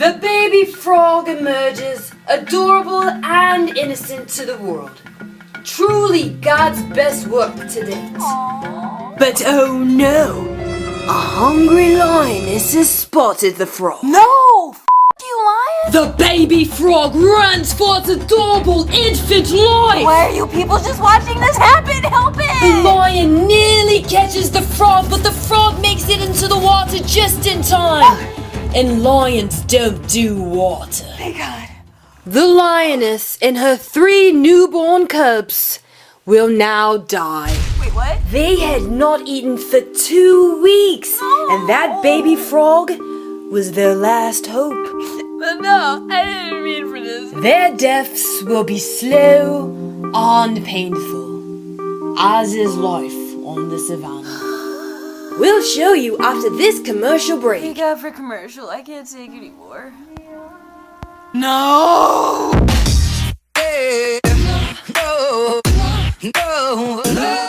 The baby frog emerges, adorable and innocent to the world. Truly God's best work to date. But oh no! A hungry lioness has spotted the frog. No! You lion! The baby frog runs for its adorable infant life! Why are you people just watching this happen? Help The it! lion nearly catches the frog, but the frog makes it into the water just in time. And lions don't do water. Thank God. The lioness and her 3 newborn cubs will now die. Wait, what? They had not eaten for 2 weeks, and that baby frog was their last hope. But no, I didn't mean for this. Their deaths will be slow and painful, as is life on the savannah. We'll show you after this commercial break. Thank God for commercial. I can't take anymore. No! Hey, no! No!